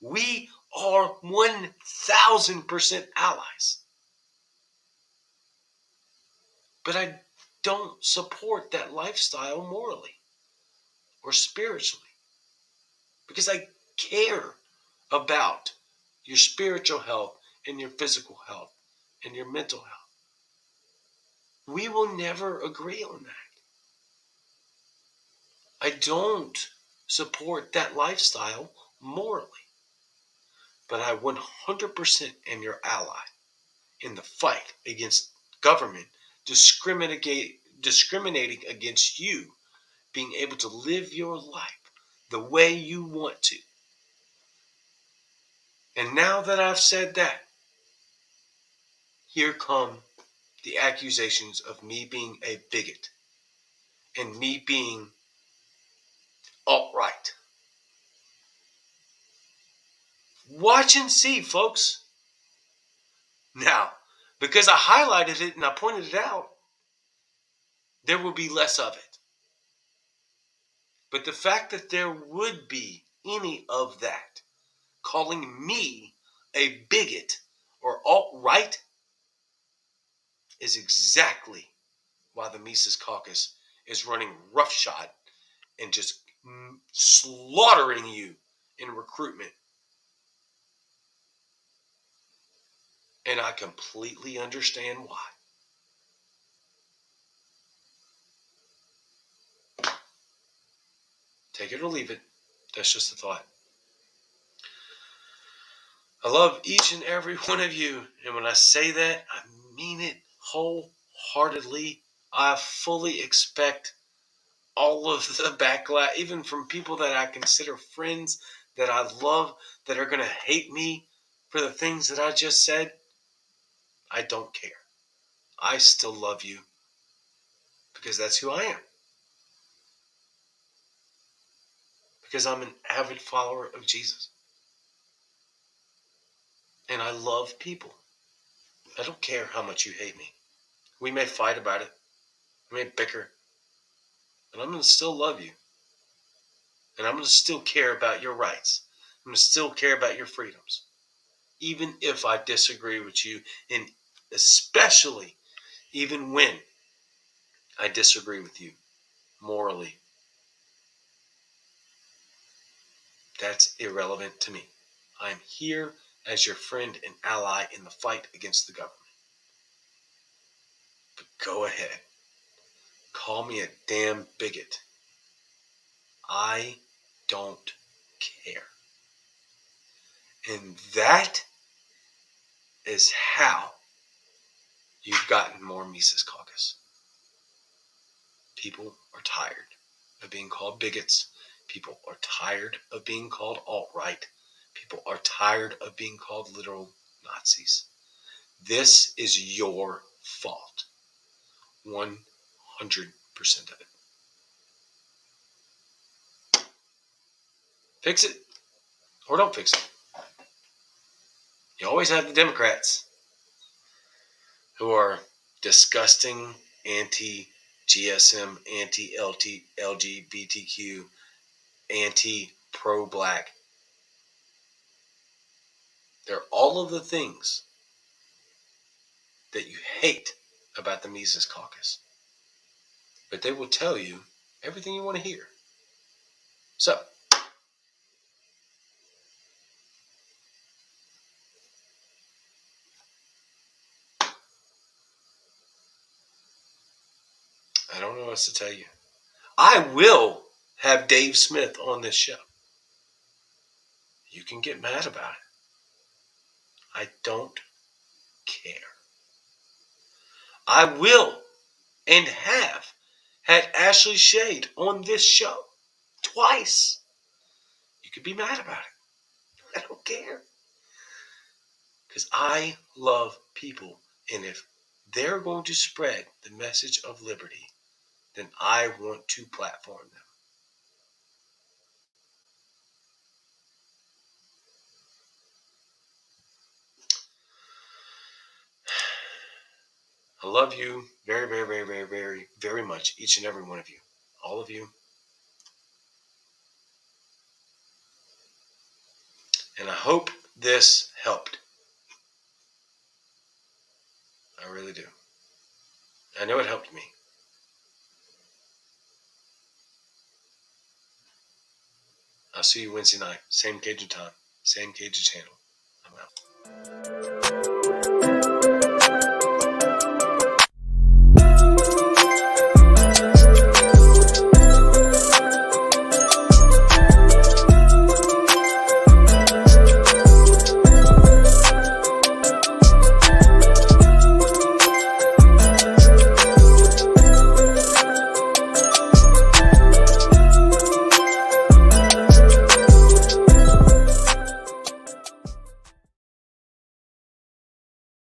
Speaker 1: We are 1,000% allies. But I don't support that lifestyle morally or spiritually because I care about your spiritual health and your physical health and your mental health. We will never agree on that. I don't support that lifestyle morally, but I 100% am your ally in the fight against government discriminating against you being able to live your life the way you want to. And now that I've said that, here come the accusations of me being a bigot and me being alt-right. Watch and see, folks. Now, because I highlighted it and I pointed it out, there will be less of it. But the fact that there would be any of that, calling me a bigot or alt-right, is exactly why the Mises Caucus is running roughshod and just slaughtering you in recruitment. And I completely understand why. Take it or leave it. That's just a thought. I love each and every one of you. And when I say that, I mean it wholeheartedly. I fully expect all of the backlash, even from people that I consider friends, that I love, that are going to hate me for the things that I just said. I don't care. I still love you because that's who I am. Because I'm an avid follower of Jesus. And I love people. I don't care how much you hate me. We may fight about it. We may bicker. But I'm going to still love you. And I'm going to still care about your rights. I'm going to still care about your freedoms. Even if I disagree with you, and especially even when I disagree with you morally. That's irrelevant to me. I'm here as your friend and ally in the fight against the government. But go ahead. Call me a damn bigot. I don't care. And that is how you've gotten more Mises Caucus. People are tired of being called bigots. People are tired of being called alt-right. People are tired of being called literal Nazis. This is your fault. 100% of it. Fix it or don't fix it. You always have the Democrats who are disgusting, anti-GSM, anti-LGBTQ, anti-pro-black. They're all of the things that you hate about the Mises Caucus. But they will tell you everything you want to hear. So, I don't know what else to tell you. I will have Dave Smith on this show. You can get mad about it. I don't care. I will and have had Ashley Shade on this show twice. You could be mad about it. I don't care. Because I love people. And if they're going to spread the message of liberty, then I want to platform them. I love you very, very, very, very, very, very much, each and every one of you. All of you. And I hope this helped. I really do. I know it helped me. I'll see you Wednesday night. Same Cajun time. Same Cajun channel. I'm out.